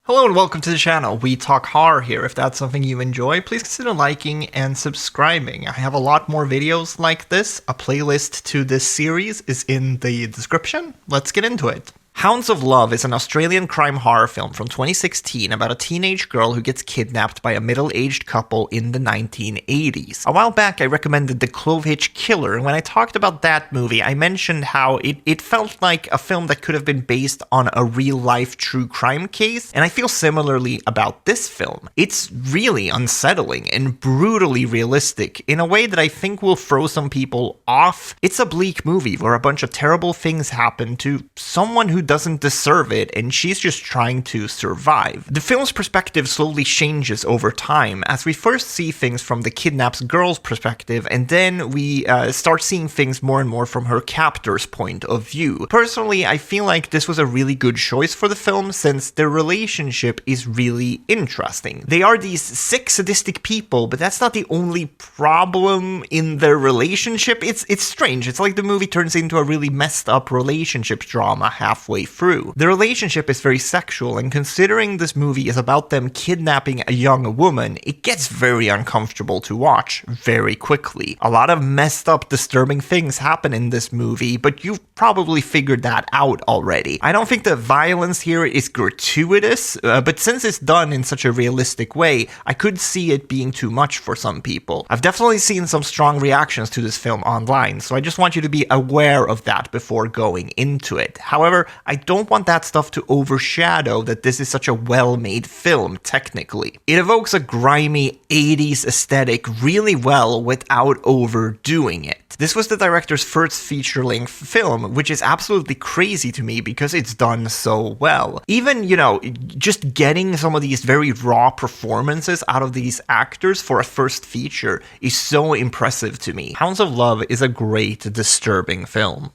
Hello and welcome to the channel. We talk horror here. If that's something you enjoy, please consider liking and subscribing. I have a lot more videos like this. A playlist to this series is in the description. Let's get into it. Hounds of Love is an Australian crime horror film from 2016 about a teenage girl who gets kidnapped by a middle-aged couple in the 1980s. A while back, I recommended The Clove Hitch Killer, and when I talked about that movie, I mentioned how it felt like a film that could have been based on a real-life true crime case, and I feel similarly about this film. It's really unsettling and brutally realistic in a way that I think will throw some people off. It's a bleak movie where a bunch of terrible things happen to someone who doesn't deserve it, and she's just trying to survive. The film's perspective slowly changes over time, as we first see things from the kidnapped girl's perspective, and then we start seeing things more and more from her captor's point of view. Personally, I feel like this was a really good choice for the film, since their relationship is really interesting. They are these sick, sadistic people, but that's not the only problem in their relationship. It's strange. It's like the movie turns into a really messed up relationship drama halfway through. The relationship is very sexual, and considering this movie is about them kidnapping a young woman, it gets very uncomfortable to watch very quickly. A lot of messed up, disturbing things happen in this movie, but you've probably figured that out already. I don't think the violence here is gratuitous, but since it's done in such a realistic way, I could see it being too much for some people. I've definitely seen some strong reactions to this film online, so I just want you to be aware of that before going into it. However, I don't want that stuff to overshadow that this is such a well-made film, technically. It evokes a grimy 80s aesthetic really well without overdoing it. This was the director's first feature-length film, which is absolutely crazy to me because it's done so well. Even, just getting some of these very raw performances out of these actors for a first feature is so impressive to me. Hounds of Love is a great, disturbing film.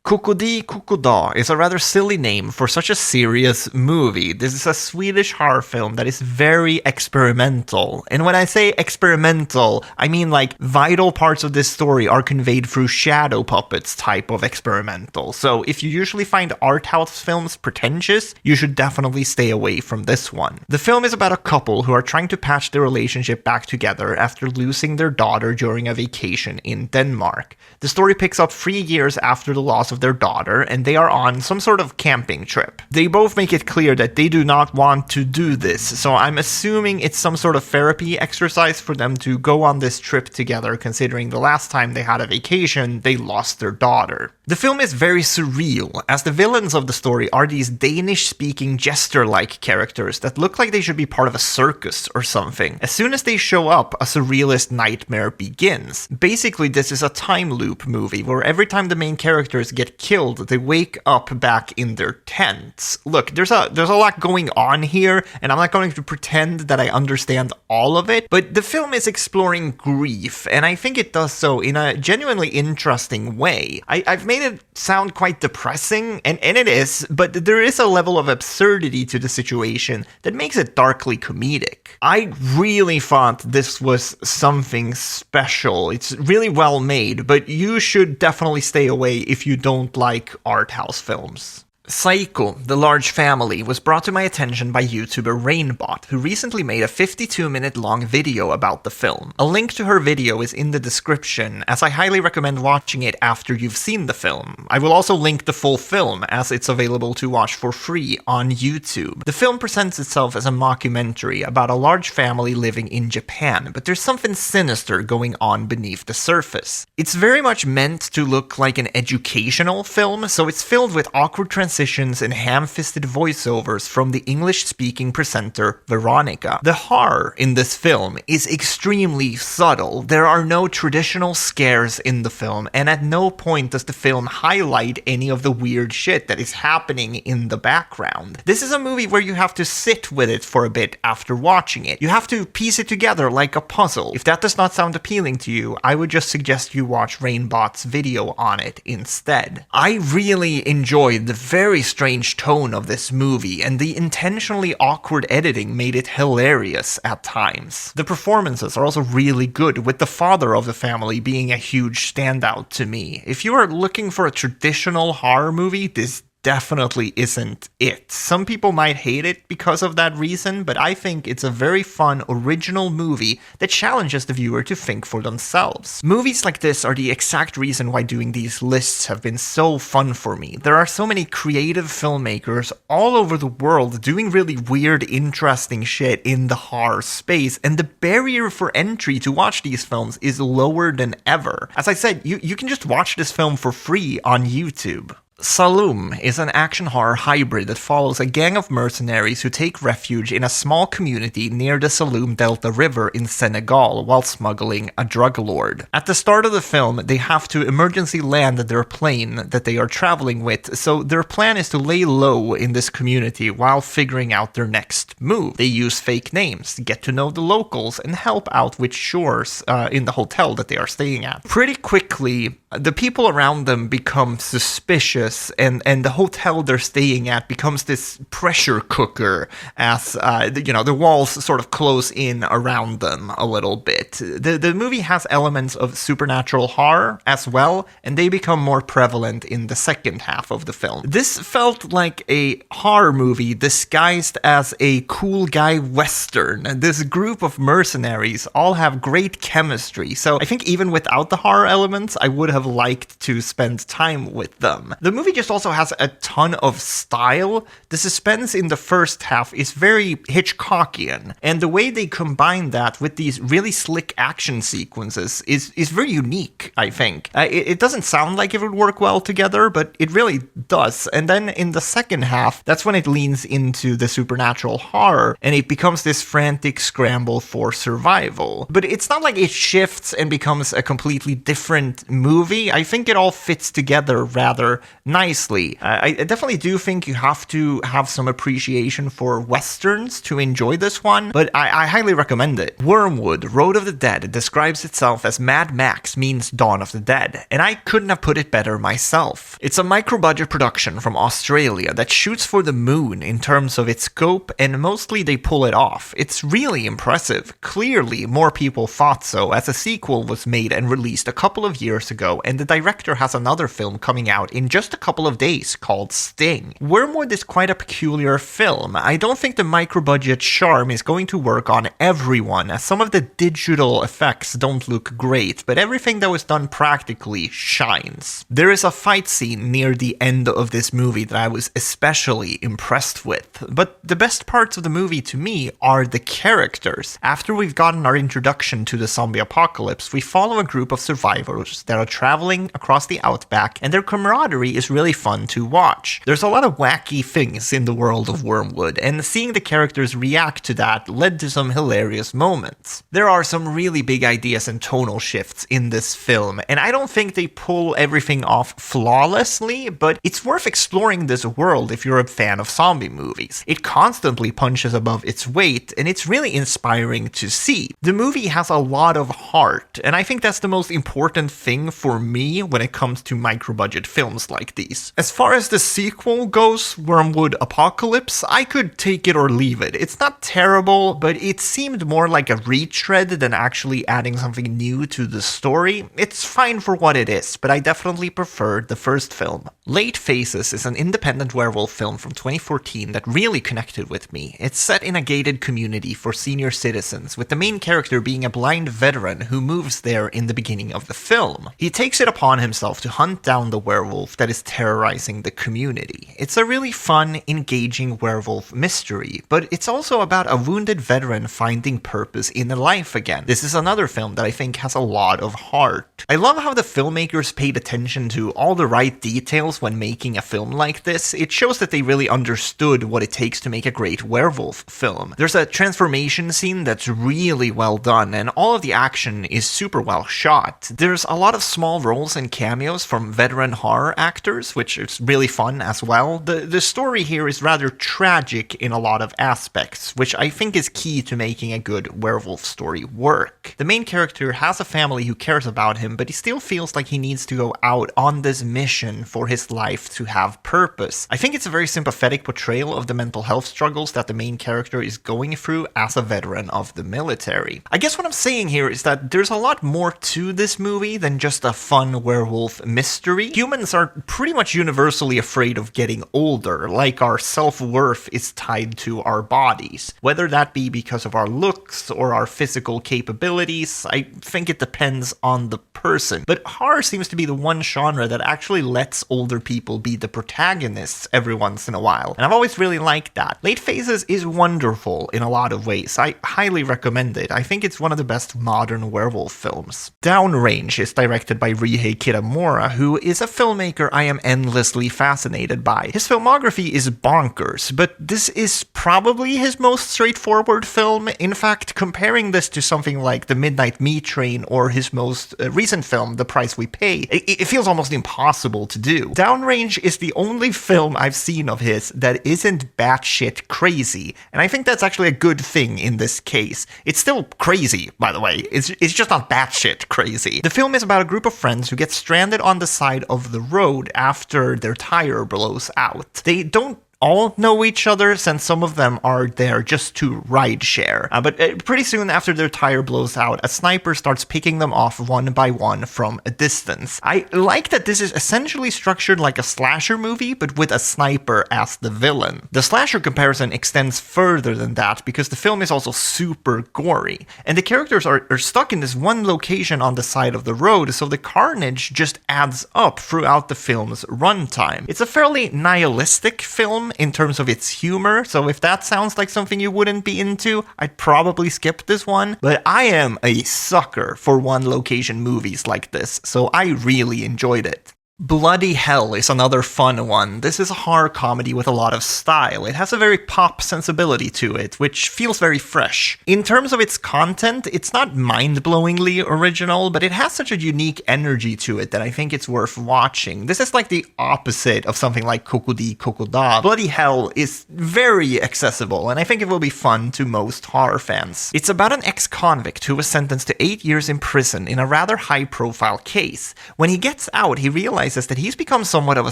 Koko-di Koko-da is a rather silly name for such a serious movie. This is a Swedish horror film that is very experimental. And when I say experimental, I mean like vital parts of this story are conveyed through shadow puppets type of experimental. So if you usually find art house films pretentious, you should definitely stay away from this one. The film is about a couple who are trying to patch their relationship back together after losing their daughter during a vacation in Denmark. The story picks up 3 years after the loss of their daughter, and they are on some sort of camping trip. They both make it clear that they do not want to do this, so I'm assuming it's some sort of therapy exercise for them to go on this trip together, considering the last time they had a vacation, they lost their daughter. The film is very surreal, as the villains of the story are these Danish-speaking jester-like characters that look like they should be part of a circus or something. As soon as they show up, a surrealist nightmare begins. Basically, this is a time loop movie, where every time the main characters get killed, they wake up back in their tents. Look, there's a lot going on here, and I'm not going to pretend that I understand all of it, but the film is exploring grief, and I think it does so in a genuinely interesting way. I've made it sound quite depressing, and it is, but there is a level of absurdity to the situation that makes it darkly comedic. I really thought this was something special. It's really well made, but you should definitely stay away if you don't like art house films. Saiko, the large family, was brought to my attention by YouTuber Rainbot, who recently made a 52-minute long video about the film. A link to her video is in the description, as I highly recommend watching it after you've seen the film. I will also link the full film, as it's available to watch for free on YouTube. The film presents itself as a mockumentary about a large family living in Japan, but there's something sinister going on beneath the surface. It's very much meant to look like an educational film, so it's filled with awkward transitions and ham-fisted voiceovers from the English-speaking presenter Veronica. The horror in this film is extremely subtle. There are no traditional scares in the film, and at no point does the film highlight any of the weird shit that is happening in the background. This is a movie where you have to sit with it for a bit after watching it. You have to piece it together like a puzzle. If that does not sound appealing to you, I would just suggest you watch Rainbot's video on it instead. I really enjoyed the very strange tone of this movie, and the intentionally awkward editing made it hilarious at times. The performances are also really good, with the father of the family being a huge standout to me. If you are looking for a traditional horror movie, this definitely isn't it. Some people might hate it because of that reason, but I think it's a very fun, original movie that challenges the viewer to think for themselves. Movies like this are the exact reason why doing these lists have been so fun for me. There are so many creative filmmakers all over the world doing really weird, interesting shit in the horror space, and the barrier for entry to watch these films is lower than ever. As I said, you can just watch this film for free on YouTube. Saloum is an action horror hybrid that follows a gang of mercenaries who take refuge in a small community near the Saloum Delta River in Senegal while smuggling a drug lord. At the start of the film, they have to emergency land their plane that they are traveling with, so their plan is to lay low in this community while figuring out their next move. They use fake names, get to know the locals, and help out with chores in the hotel that they are staying at. Pretty quickly, the people around them become suspicious, and the hotel they're staying at becomes this pressure cooker as the walls sort of close in around them a little bit. The movie has elements of supernatural horror as well, and they become more prevalent in the second half of the film. This felt like a horror movie disguised as a cool guy western. This group of mercenaries all have great chemistry, so I think even without the horror elements, I would have liked to spend time with them. The movie just also has a ton of style. The suspense in the first half is very Hitchcockian, and the way they combine that with these really slick action sequences is very unique, I think. It doesn't sound like it would work well together, but it really does. And then in the second half, that's when it leans into the supernatural horror, and it becomes this frantic scramble for survival. But it's not like it shifts and becomes a completely different movie. I think it all fits together rather nicely. I definitely do think you have to have some appreciation for westerns to enjoy this one, but I highly recommend it. Wyrmwood, Road of the Dead, describes itself as Mad Max means Dawn of the Dead, and I couldn't have put it better myself. It's a micro-budget production from Australia that shoots for the moon in terms of its scope, and mostly they pull it off. It's really impressive. Clearly, more people thought so, as a sequel was made and released a couple of years ago, and the director has another film coming out in just a couple of days called Sting. Wyrmwood is quite a peculiar film. I don't think the micro-budget charm is going to work on everyone, as some of the digital effects don't look great, but everything that was done practically shines. There is a fight scene near the end of this movie that I was especially impressed with, but the best parts of the movie to me are the characters. After we've gotten our introduction to the zombie apocalypse, we follow a group of survivors that are traveling across the outback, and their camaraderie is really fun to watch. There's a lot of wacky things in the world of Wyrmwood, and seeing the characters react to that led to some hilarious moments. There are some really big ideas and tonal shifts in this film, and I don't think they pull everything off flawlessly, but it's worth exploring this world if you're a fan of zombie movies. It constantly punches above its weight, and it's really inspiring to see. The movie has a lot of heart, and I think that's the most important thing for me when it comes to micro-budget films like these. As far as the sequel goes, Wyrmwood Apocalypse, I could take it or leave it. It's not terrible, but it seemed more like a retread than actually adding something new to the story. It's fine for what it is, but I definitely preferred the first film. Late Faces is an independent werewolf film from 2014 that really connected with me. It's set in a gated community for senior citizens, with the main character being a blind veteran who moves there in the beginning of the film. He takes it upon himself to hunt down the werewolf that is terrorizing the community. It's a really fun, engaging werewolf mystery, but it's also about a wounded veteran finding purpose in life again. This is another film that I think has a lot of heart. I love how the filmmakers paid attention to all the right details when making a film like this. It shows that they really understood what it takes to make a great werewolf film. There's a transformation scene that's really well done, and all of the action is super well shot. There's a lot of small roles and cameos from veteran horror actors, which is really fun as well. The story here is rather tragic in a lot of aspects, which I think is key to making a good werewolf story work. The main character has a family who cares about him, but he still feels like he needs to go out on this mission for his life to have purpose. I think it's a very sympathetic portrayal of the mental health struggles that the main character is going through as a veteran of the military. I guess what I'm saying here is that there's a lot more to this movie than just a fun werewolf mystery. Humans are pretty much universally afraid of getting older, like our self-worth is tied to our bodies. Whether that be because of our looks or our physical capabilities, I think it depends on the person. But horror seems to be the one genre that actually lets older people be the protagonists every once in a while, and I've always really liked that. Late Phases is wonderful in a lot of ways. I highly recommend it. I think it's one of the best modern werewolf films. Downrange is directed by Reich Kitamura, who is a filmmaker I am endlessly fascinated by. His filmography is bonkers, but this is probably his most straightforward film. In fact, comparing this to something like The Midnight Meat Train or his most recent film, The Price We Pay, it feels almost impossible to do. Downrange is the only film I've seen of his that isn't batshit crazy, and I think that's actually a good thing in this case. It's still crazy, by the way. It's just not batshit crazy. The film is about a group of friends who get stranded on the side of the road after their tire blows out. They don't all know each other, since some of them are there just to ride share. But pretty soon after their tire blows out, a sniper starts picking them off one by one from a distance. I like that this is essentially structured like a slasher movie, but with a sniper as the villain. The slasher comparison extends further than that, because the film is also super gory, and the characters are stuck in this one location on the side of the road, so the carnage just adds up throughout the film's runtime. It's a fairly nihilistic film in terms of its humor, so if that sounds like something you wouldn't be into, I'd probably skip this one, but I am a sucker for one-location movies like this, so I really enjoyed it. Bloody Hell is another fun one. This is a horror comedy with a lot of style. It has a very pop sensibility to it, which feels very fresh. In terms of its content, it's not mind-blowingly original, but it has such a unique energy to it that I think it's worth watching. This is like the opposite of something like Koko-di Koko-da. Bloody Hell is very accessible, and I think it will be fun to most horror fans. It's about an ex-convict who was sentenced to 8 years in prison in a rather high-profile case. When he gets out, he realizes that he's become somewhat of a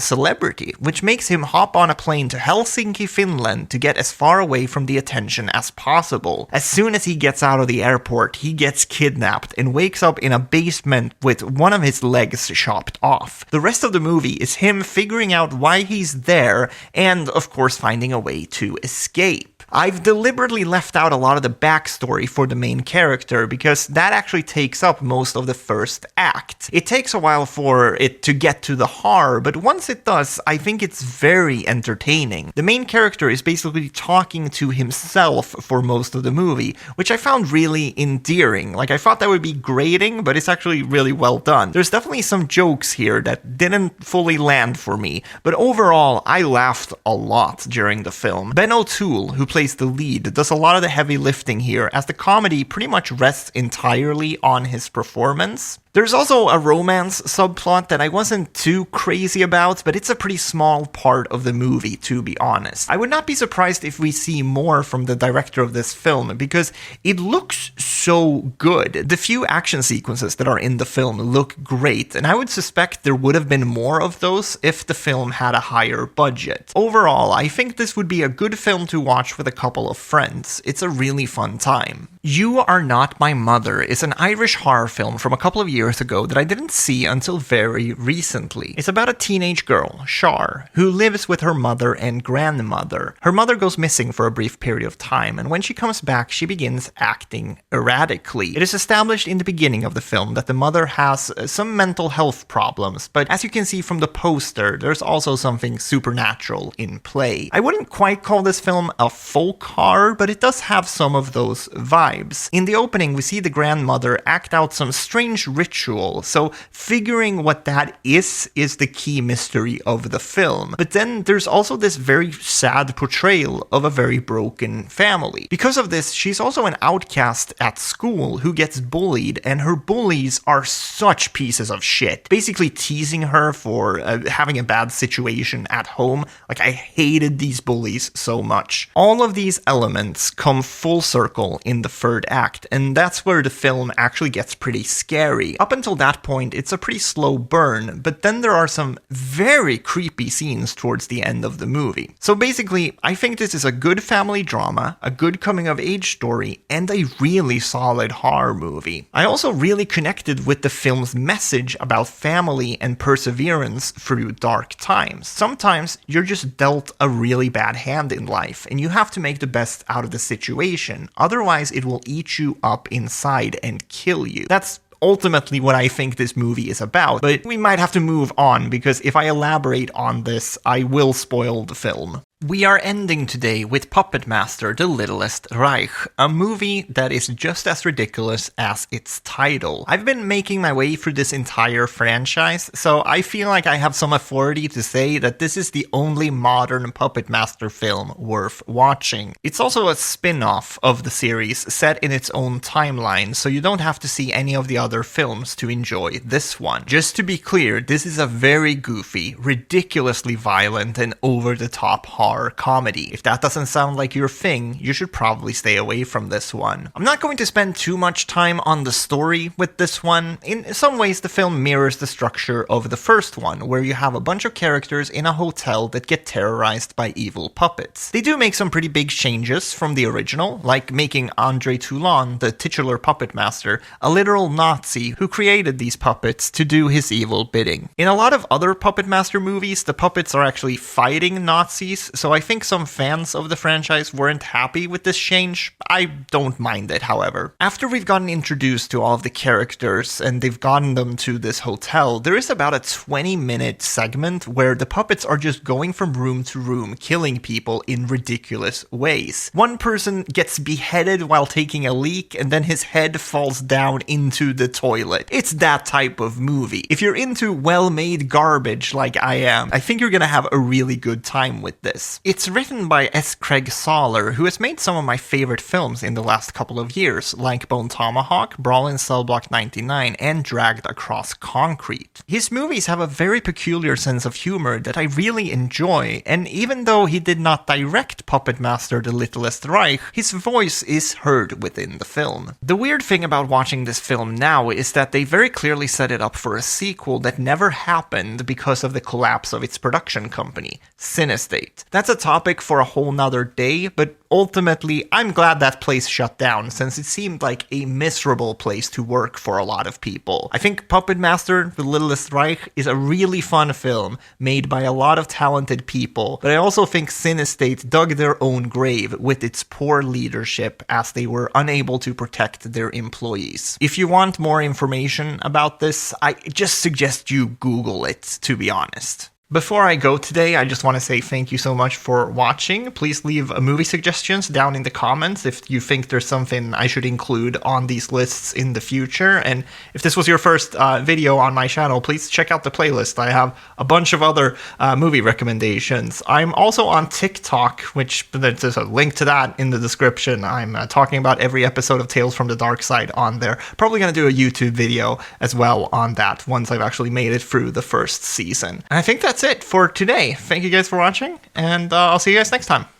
celebrity, which makes him hop on a plane to Helsinki, Finland to get as far away from the attention as possible. As soon as he gets out of the airport, he gets kidnapped and wakes up in a basement with one of his legs chopped off. The rest of the movie is him figuring out why he's there and, of course, finding a way to escape. I've deliberately left out a lot of the backstory for the main character because that actually takes up most of the first act. It takes a while for it to get to the horror, but once it does, I think it's very entertaining. The main character is basically talking to himself for most of the movie, which I found really endearing. Like, I thought that would be grating, but it's actually really well done. There's definitely some jokes here that didn't fully land for me, but overall, I laughed a lot during the film. Ben O'Toole, who plays the lead, does a lot of the heavy lifting here, as the comedy pretty much rests entirely on his performance. There's also a romance subplot that I wasn't too crazy about, but it's a pretty small part of the movie, to be honest. I would not be surprised if we see more from the director of this film, because it looks so good. The few action sequences that are in the film look great, and I would suspect there would have been more of those if the film had a higher budget. Overall, I think this would be a good film to watch with a couple of friends. It's a really fun time. You Are Not My Mother is an Irish horror film from a couple of years ago that I didn't see until very recently. It's about a teenage girl, Char, who lives with her mother and grandmother. Her mother goes missing for a brief period of time, and when she comes back, she begins acting erratically. It is established in the beginning of the film that the mother has some mental health problems, but as you can see from the poster, there's also something supernatural in play. I wouldn't quite call this film a folk horror, but it does have some of those vibes. In the opening, we see the grandmother act out some strange ritual, so figuring what that is the key mystery of the film. But then there's also this very sad portrayal of a very broken family. Because of this, she's also an outcast at school who gets bullied, and her bullies are such pieces of shit, basically teasing her for having a bad situation at home. Like, I hated these bullies so much. All of these elements come full circle in the third act, and that's where the film actually gets pretty scary. Up until that point, it's a pretty slow burn, but then there are some very creepy scenes towards the end of the movie. So basically, I think this is a good family drama, a good coming-of-age story, and a really solid horror movie. I also really connected with the film's message about family and perseverance through dark times. Sometimes you're just dealt a really bad hand in life, and you have to make the best out of the situation, otherwise it will eat you up inside and kill you. That's ultimately what I think this movie is about, but we might have to move on, because if I elaborate on this, I will spoil the film. We are ending today with Puppet Master The Littlest, Reich, a movie that is just as ridiculous as its title. I've been making my way through this entire franchise, so I feel like I have some authority to say that this is the only modern Puppet Master film worth watching. It's also a spin-off of the series set in its own timeline, so you don't have to see any of the other films to enjoy this one. Just to be clear, this is a very goofy, ridiculously violent, and over-the-top horror comedy. If that doesn't sound like your thing, you should probably stay away from this one. I'm not going to spend too much time on the story with this one. In some ways, the film mirrors the structure of the first one, where you have a bunch of characters in a hotel that get terrorized by evil puppets. They do make some pretty big changes from the original, like making Andre Toulon, the titular puppet master, a literal Nazi who created these puppets to do his evil bidding. In a lot of other Puppet Master movies, the puppets are actually fighting Nazis, so I think some fans of the franchise weren't happy with this change. I don't mind it, however. After we've gotten introduced to all of the characters and they've gotten them to this hotel, there is about a 20-minute segment where the puppets are just going from room to room, killing people in ridiculous ways. One person gets beheaded while taking a leak, and then his head falls down into the toilet. It's that type of movie. If you're into well-made garbage like I am, I think you're gonna have a really good time with this. It's written by S. Craig Soller, who has made some of my favorite films in the last couple of years, like Bone Tomahawk, Brawl in Cell Block 99, and Dragged Across Concrete. His movies have a very peculiar sense of humor that I really enjoy, and even though he did not direct Puppet Master The Littlest Reich, his voice is heard within the film. The weird thing about watching this film now is that they very clearly set it up for a sequel that never happened because of the collapse of its production company, Cinestate. That's a topic for a whole nother day, but ultimately, I'm glad that place shut down, since it seemed like a miserable place to work for a lot of people. I think Puppet Master The Littlest Reich is a really fun film, made by a lot of talented people, but I also think Cinestate dug their own grave with its poor leadership, as they were unable to protect their employees. If you want more information about this, I just suggest you Google it, to be honest. Before I go today, I just want to say thank you so much for watching. Please leave movie suggestions down in the comments if you think there's something I should include on these lists in the future. And if this was your first video on my channel, please check out the playlist. I have a bunch of other movie recommendations. I'm also on TikTok, which there's a link to that in the description. I'm talking about every episode of Tales from the Dark Side on there. Probably going to do a YouTube video as well on that once I've actually made it through the first season. And I think that's it for today. Thank you guys for watching, and I'll see you guys next time.